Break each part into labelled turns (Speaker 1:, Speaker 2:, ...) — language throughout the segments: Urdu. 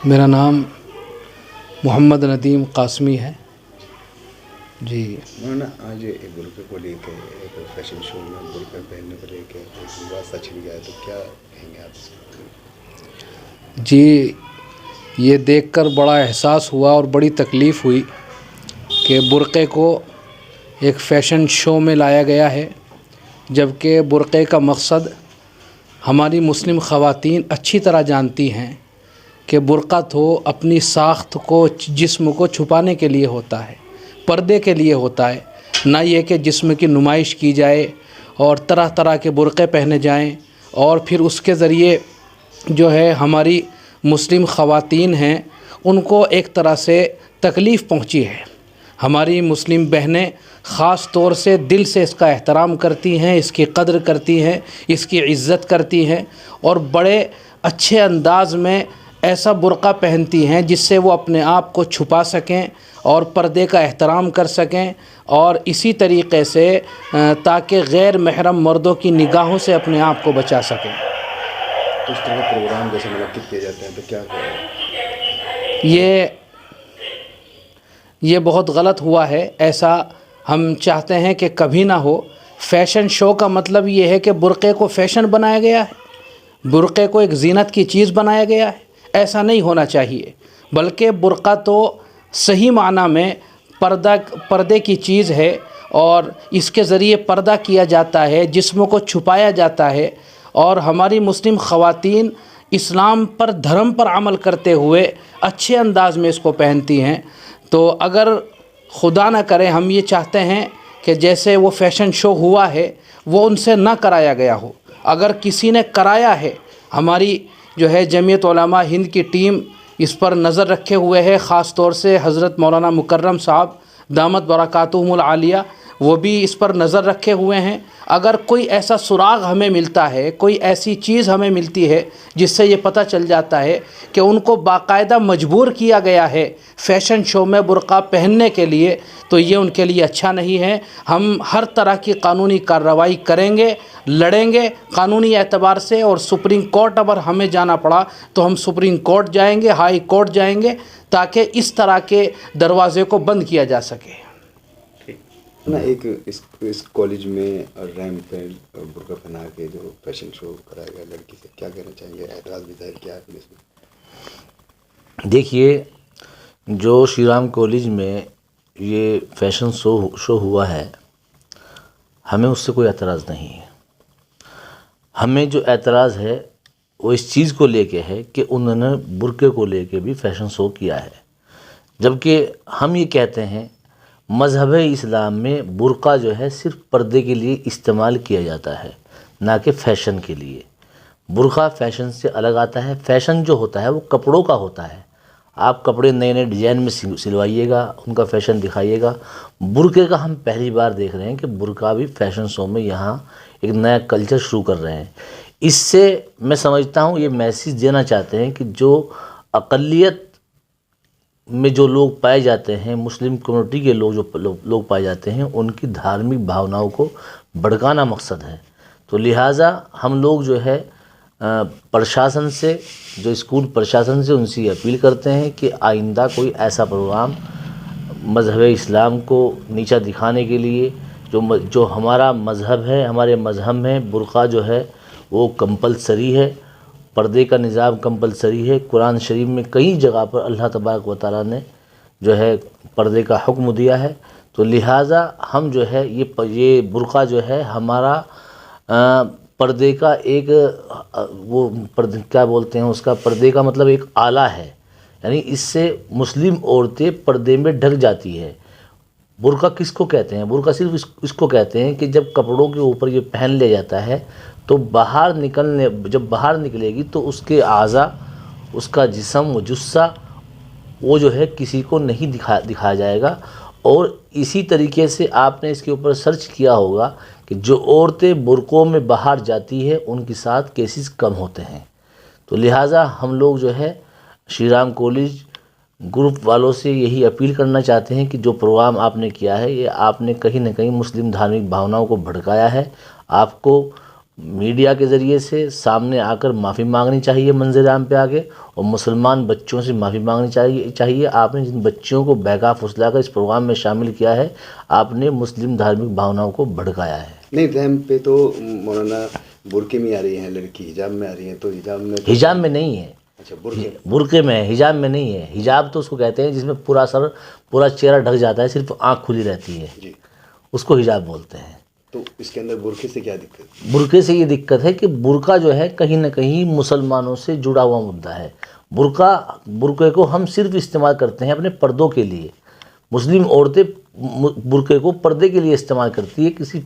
Speaker 1: میرا نام محمد ندیم قاسمی ہے جی۔
Speaker 2: مولانا آج ایک برقعے کو لے کے ایک فیشن شو میں برقعہ پہننے کو لے کے بات سچ بھی ہے، تو کیا کہیں گے آپ اس کو؟
Speaker 1: جی، یہ دیکھ کر بڑا احساس ہوا اور بڑی تکلیف ہوئی کہ برقعے کو ایک فیشن شو میں لایا گیا ہے، جبکہ برقعے کا مقصد ہماری مسلم خواتین اچھی طرح جانتی ہیں کہ برقع تو اپنی ساخت کو، جسم کو چھپانے کے لیے ہوتا ہے، پردے کے لیے ہوتا ہے، نہ یہ کہ جسم کی نمائش کی جائے اور طرح طرح کے برقعے پہنے جائیں اور پھر اس کے ذریعے جو ہے ہماری مسلم خواتین ہیں ان کو ایک طرح سے تکلیف پہنچی ہے۔ ہماری مسلم بہنیں خاص طور سے دل سے اس کا احترام کرتی ہیں، اس کی قدر کرتی ہیں، اس کی عزت کرتی ہیں اور بڑے اچھے انداز میں ایسا برقع پہنتی ہیں جس سے وہ اپنے آپ کو چھپا سکیں اور پردے کا احترام کر سکیں، اور اسی طریقے سے تاکہ غیر محرم مردوں کی نگاہوں سے اپنے آپ کو بچا سکیں۔
Speaker 2: تو اس طرح پروگرام جیسے منعقد کیے جاتے ہیں تو کیا کہیں؟
Speaker 1: یہ بہت غلط ہوا ہے، ایسا ہم چاہتے ہیں کہ کبھی نہ ہو۔ فیشن شو کا مطلب یہ ہے کہ برقعے کو فیشن بنایا گیا ہے، برقعے کو ایک زینت کی چیز بنایا گیا ہے، ایسا نہیں ہونا چاہیے، بلکہ برقع تو صحیح معنی میں پردے کی چیز ہے اور اس کے ذریعے پردہ کیا جاتا ہے، جسم کو چھپایا جاتا ہے، اور ہماری مسلم خواتین اسلام پر، دھرم پر عمل کرتے ہوئے اچھے انداز میں اس کو پہنتی ہیں۔ تو اگر خدا نہ کرے، ہم یہ چاہتے ہیں کہ جیسے وہ فیشن شو ہوا ہے وہ ان سے نہ کرایا گیا ہو۔ اگر کسی نے کرایا ہے، ہماری جو ہے جمعیت علماء ہند کی ٹیم اس پر نظر رکھے ہوئے ہے، خاص طور سے حضرت مولانا مکرم صاحب دامت برکاتہم العالیہ، وہ بھی اس پر نظر رکھے ہوئے ہیں۔ اگر کوئی ایسا سراغ ہمیں ملتا ہے، کوئی ایسی چیز ہمیں ملتی ہے جس سے یہ پتہ چل جاتا ہے کہ ان کو باقاعدہ مجبور کیا گیا ہے فیشن شو میں برقع پہننے کے لیے، تو یہ ان کے لیے اچھا نہیں ہے۔ ہم ہر طرح کی قانونی کارروائی کریں گے، لڑیں گے قانونی اعتبار سے، اور سپریم کورٹ اگر ہمیں جانا پڑا تو ہم سپریم کورٹ جائیں گے، ہائی کورٹ جائیں گے، تاکہ اس طرح کے دروازے کو بند کیا جا سکے۔
Speaker 2: ایک اس کالج میں ریمپ پہ برقعہ پہنا کے جو فیشن شو کرایا گیا لڑکی سے، کیا کہنا چاہیں گے؟ اعتراض بھی ظاہر کیا ہے پولیس میں؟
Speaker 3: دیکھیے، جو شری رام کالج میں یہ فیشن شو ہوا ہے، ہمیں اس سے کوئی اعتراض نہیں ہے۔ ہمیں جو اعتراض ہے وہ اس چیز کو لے کے ہے کہ انہوں نے برقعے کو لے کے بھی فیشن شو کیا ہے، جبکہ ہم یہ کہتے ہیں مذہب اسلام میں برقع جو ہے صرف پردے کے لیے استعمال کیا جاتا ہے، نہ کہ فیشن کے لیے۔ برقع فیشن سے الگ آتا ہے۔ فیشن جو ہوتا ہے وہ کپڑوں کا ہوتا ہے، آپ کپڑے نئے نئے ڈیزائن میں سلوائیے گا، ان کا فیشن دکھائیے گا۔ برقعے کا ہم پہلی بار دیکھ رہے ہیں کہ برقع بھی فیشن شو میں یہاں ایک نیا کلچر شروع کر رہے ہیں۔ اس سے میں سمجھتا ہوں یہ میسیج دینا چاہتے ہیں کہ جو اقلیت میں جو لوگ پائے جاتے ہیں، مسلم کمیونٹی کے لوگ پائے جاتے ہیں، ان کی دھارمک بھاوناؤں کو بھڑکانا مقصد ہے۔ تو لہٰذا ہم لوگ جو ہے پرشاسن سے، جو اسکول پرشاسن سے، ان سے یہ اپیل کرتے ہیں کہ آئندہ کوئی ایسا پروگرام مذہب اسلام کو نیچا دکھانے کے لیے، جو ہمارا مذہب ہے، ہمارے مذہب میں برقع جو ہے وہ کمپلسری ہے، پردے کا نظام کمپلسری ہے۔ قرآن شریف میں کئی جگہ پر اللہ تبارک و تعالیٰ نے جو ہے پردے کا حکم دیا ہے۔ تو لہٰذا ہم جو ہے یہ برقع جو ہے ہمارا پردے کا ایک وہ کیا بولتے ہیں اس کا، پردے کا مطلب ایک آلہ ہے، یعنی اس سے مسلم عورتیں پردے میں ڈھک جاتی ہے۔ برقع کس کو کہتے ہیں؟ برقع صرف اس کو کہتے ہیں کہ جب کپڑوں کے اوپر یہ پہن لیا جاتا ہے تو جب باہر نکلے گی تو اس کے اعضاء، اس کا جسم و جثہ وہ جو ہے کسی کو نہیں دکھایا جائے گا۔ اور اسی طریقے سے آپ نے اس کے اوپر سرچ کیا ہوگا کہ جو عورتیں برقعوں میں باہر جاتی ہے ان کے ساتھ کیسز کم ہوتے ہیں۔ تو لہٰذا ہم لوگ جو ہے شری رام کالج گروپ والوں سے یہی اپیل کرنا چاہتے ہیں کہ جو پروگرام آپ نے کیا ہے، یہ آپ نے کہیں نہ کہیں مسلم دھارمک بھاوناؤں کو بھڑکایا ہے۔ آپ کو میڈیا کے ذریعے سے سامنے آ کر معافی مانگنی چاہیے منظر عام پہ آگے، اور مسلمان بچوں سے معافی مانگنی چاہیے. آپ نے جن بچوں کو بہکا پھسلا کر اس پروگرام میں شامل کیا ہے، آپ نے مسلم دھارمک بھاوناؤں کو بھڑکایا ہے.
Speaker 2: نہیں، ریمپ پہ تو مولانا برقعے میں آ رہی ہیں لڑکی، حجاب میں آ رھی ہیں، تو حجاب میں تو
Speaker 3: حجاب میں نہیں ہے،
Speaker 2: اچھا برقعے
Speaker 3: برقعے میں ہے، حجاب میں نہیں ہے. حجاب تو اس کو کہتے ہیں جس میں پورا سر پورا چہرہ ڈھک جاتا ہے، صرف آنکھ کھلی رہتی ہے،
Speaker 2: جی.
Speaker 3: اس کو حجاب بولتے ہیں.
Speaker 2: تو اس کے اندر برقعے سے کیا دقت؟
Speaker 3: برقعے سے یہ دقت ہے کہ برقع جو ہے کہیں نہ کہیں مسلمانوں سے جڑا ہوا مدعا ہے. برقعے کو ہم صرف استعمال کرتے ہیں اپنے پردوں کے لیے. مسلم عورتیں برقعے کو پردے کے لیے استعمال کرتی ہے، کسی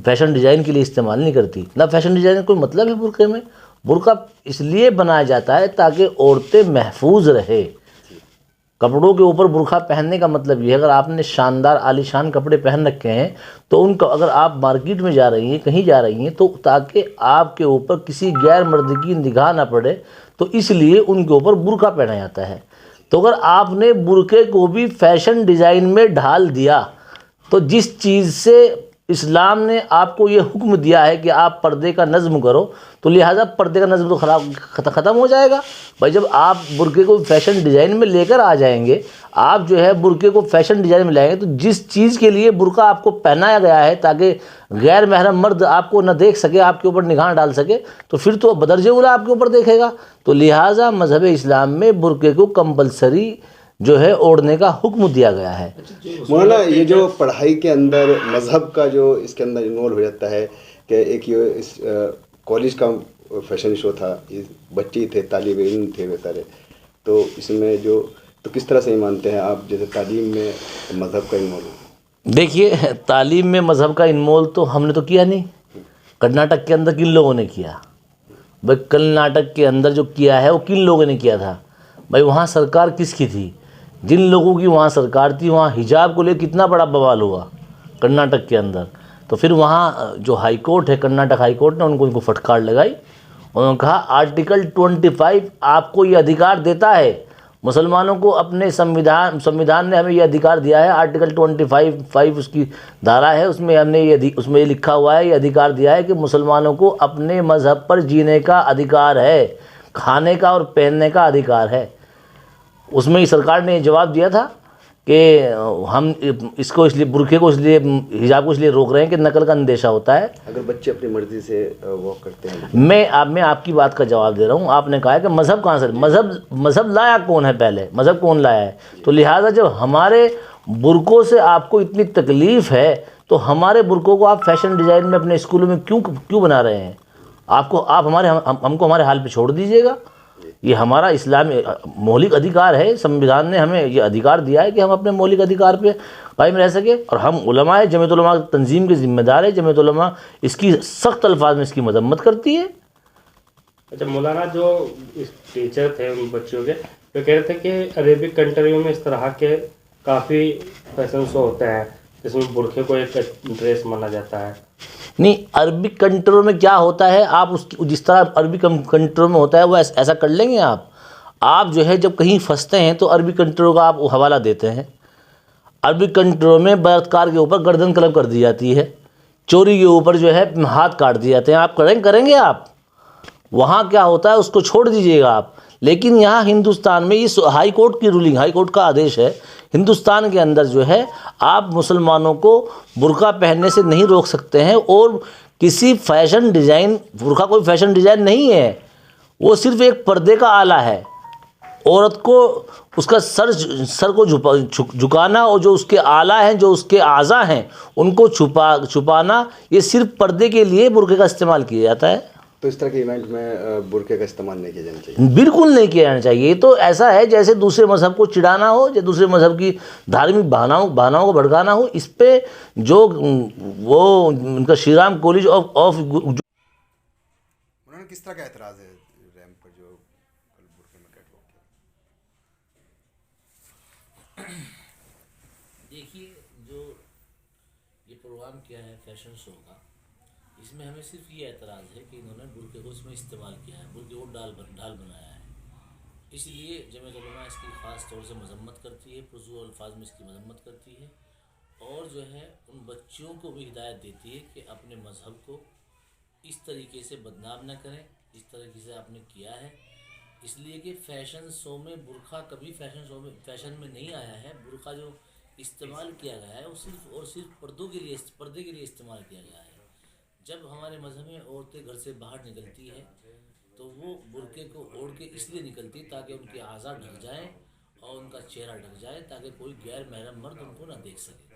Speaker 3: فیشن ڈیزائن کے لیے استعمال نہیں کرتی. نہ فیشن ڈیزائن کا کوئی مطلب ہے برقعے میں. برقع اس لیے بنایا جاتا ہے تاکہ عورتیں محفوظ رہے. کپڑوں کے اوپر برقعہ پہننے کا مطلب یہ ہے، اگر آپ نے شاندار عالیشان کپڑے پہن رکھے ہیں تو ان کا اگر آپ مارکیٹ میں جا رہی ہیں، کہیں جا رہی ہیں، تو تاکہ آپ کے اوپر کسی غیر مرد کی نگاہ نہ پڑے، تو اس لیے ان کے اوپر برقعہ پہنا جاتا ہے. تو اگر آپ نے برقعے کو بھی فیشن ڈیزائن میں ڈھال دیا، تو جس چیز سے اسلام نے آپ کو یہ حکم دیا ہے کہ آپ پردے کا نظم کرو، تو لہٰذا پردے کا نظم تو ختم ہو جائے گا. بھائی جب آپ برقعے کو فیشن ڈیزائن میں لے کر آ جائیں گے، آپ جو ہے برقعے کو فیشن ڈیزائن میں لائیں گے، تو جس چیز کے لیے برقعہ آپ کو پہنایا گیا ہے تاکہ غیر محرم مرد آپ کو نہ دیکھ سکے، آپ کے اوپر نگاہ ڈال سکے، تو پھر تو بدرجہ اولیٰ آپ کے اوپر دیکھے گا. تو لہٰذا مذہب اسلام میں برقعے کو کمپلسری جو ہے اوڑھنے کا حکم دیا گیا ہے.
Speaker 2: مولانا یہ جو پڑھائی کے اندر مذہب کا جو اس کے اندر انوالو ہو جاتا ہے، کہ ایک یہ اس کالج کا فیشن شو تھا، یہ بچے تھے، طالب علم تھے وہ سارے، تو اس میں جو تو کس طرح سے یہ مانتے ہیں آپ جیسے تعلیم میں مذہب کا انوالو؟
Speaker 3: دیکھیے، تعلیم میں مذہب کا انمول تو ہم نے تو کیا نہیں. کرناٹک کے اندر کن لوگوں نے کیا؟ بھائی کرناٹک کے اندر جو کیا ہے وہ کن لوگوں نے کیا تھا؟ بھائی وہاں سرکار کس کی تھی؟ جن لوگوں کی وہاں سرکار تھی، وہاں حجاب کو لے کتنا بڑا بوال ہوا کرناٹک کے اندر. تو پھر وہاں جو ہائی کورٹ ہے، کرناٹک ہائی کورٹ نے ان کو پھٹکار لگائی. انہوں نے کہا آرٹیکل 25 آپ کو یہ ادھیکار دیتا ہے، مسلمانوں کو اپنے سمویدھان نے ہمیں یہ ادھیکار دیا ہے. آرٹیکل 25 اس کی دھارا ہے، اس میں ہم نے یہ لکھا ہوا ہے، یہ ادھیکار دیا ہے کہ مسلمانوں کو اپنے مذہب پر جینے کا ادھیکار ہے، کھانے کا اور پہننے کا ادھیکار ہے. اس میں سرکار نے یہ جواب دیا تھا کہ ہم اس کو اس لیے برقعے کو اس لیے حجاب کو اس لیے روک رہے ہیں کہ نقل کا اندیشہ ہوتا ہے.
Speaker 2: اگر بچے اپنی مرضی سے واک کرتے ہیں،
Speaker 3: میں آپ کی بات کا جواب دے رہا ہوں. آپ نے کہا ہے کہ مذہب کہاں سے، مذہب لایا کون ہے؟ پہلے مذہب کون لایا ہے؟ تو لہٰذا جب ہمارے برقعوں سے آپ کو اتنی تکلیف ہے، تو ہمارے برقعوں کو آپ فیشن ڈیزائن میں اپنے اسکولوں میں کیوں بنا رہے ہیں؟ آپ ہم کو ہمارے حال پہ چھوڑ دیجیے گا. یہ ہمارا اسلامی مولک ادھیکار ہے، سمویدھان نے ہمیں یہ ادھیکار دیا ہے کہ ہم اپنے مولک ادھیکار پہ قائم رہ سکے. اور ہم علماء ہیں، جمعیت علماء تنظیم کے ذمہ دار ہے. جمعیت علماء اس کی سخت الفاظ میں اس کی مذمت کرتی ہے.
Speaker 4: اچھا مولانا، جو اس ٹیچر تھے ان بچوں کے، وہ کہہ رہے تھے کہ عربک کنٹریوں میں اس طرح کے کافی فیشن شو ہوتے ہیں جس میں برقعے کو ایک ڈریس مانا جاتا ہے.
Speaker 3: نہیں، عربک کنٹریوں میں کیا ہوتا ہے، آپ جس طرح عربک کنٹریوں میں ہوتا ہے وہ ایسا کر لیں گے. آپ جو ہے جب کہیں پھنستے ہیں تو عربی کنٹریوں کا آپ حوالہ دیتے ہیں. عربی کنٹریوں میں بلاత్کار کے اوپر گردن قلم کر دی جاتی ہے، چوری کے اوپر جو ہے ہاتھ کاٹ دیے جاتے ہیں. آپ کریں گے آپ؟ وہاں کیا ہوتا ہے اس کو چھوڑ دیجئے گا آپ. لیکن یہاں ہندوستان میں یہ ہائی کورٹ کی رولنگ، ہائی کورٹ کا آدیش ہے، ہندوستان کے اندر جو ہے آپ مسلمانوں کو برقعہ پہننے سے نہیں روک سکتے ہیں. اور کسی فیشن ڈیزائن، برقعہ کوئی فیشن ڈیزائن نہیں ہے، وہ صرف ایک پردے کا آلہ ہے. عورت کو اس کا سر کو جھکانا اور جو اس کے آلہ ہیں، جو اس کے اعضاء ہیں، ان کو چھپانا، یہ صرف پردے کے لیے برقعے کا استعمال کیا جاتا ہے.
Speaker 2: تو اس طرح کے ایونٹ میں برقعے کا استعمال نہیں کیا جانا چاہیے.
Speaker 3: بالکل نہیں کیا جانا چاہیے. یہ تو ایسا ہے جیسے دوسرے مذہب کو چڑھانا ہو یا دوسرے مذہب کی دھارمک بہاناؤں کو بھڑکانا ہو. اس پہ جو وہ ان کا شری رام کالج آف
Speaker 2: انہوں نے کس طرح کا اعتراض ہے ریمپ پر جو کل برقعے میں کیٹ واک کیا؟
Speaker 3: دیکھیے، جو یہ پروگرام کیا ہے فیشن شو کا، اس میں ہمیں صرف یہ اعتراض ہے کہ انہوں نے برقعے کو اس میں استعمال کیا ہے، برقعے کو ڈھال بنایا ہے. اس لیے جمعیت علماء اس کی خاص طور سے مذمت کرتی ہے، پرزور الفاظ میں اس کی مذمت کرتی ہے. اور جو ہے ان بچوں کو بھی ہدایت دیتی ہے کہ اپنے مذہب کو اس طریقے سے بدنام نہ کریں اس طریقے سے آپ نے کیا ہے، اس لیے کہ فیشن شو میں برقع کبھی فیشن میں نہیں آیا ہے۔ برقع جو استعمال کیا گیا ہے وہ صرف اور صرف پردے کے لیے استعمال کیا گیا ہے۔ جب ہمارے مذہب میں عورتیں گھر سے باہر نکلتی ہے تو وہ برقعے کو اوڑھ کے اس لیے نکلتی تاکہ ان کے اعضاء ڈھک جائیں اور ان کا چہرہ ڈھک جائے، تاکہ کوئی غیر محرم مرد ان کو نہ دیکھ سکے۔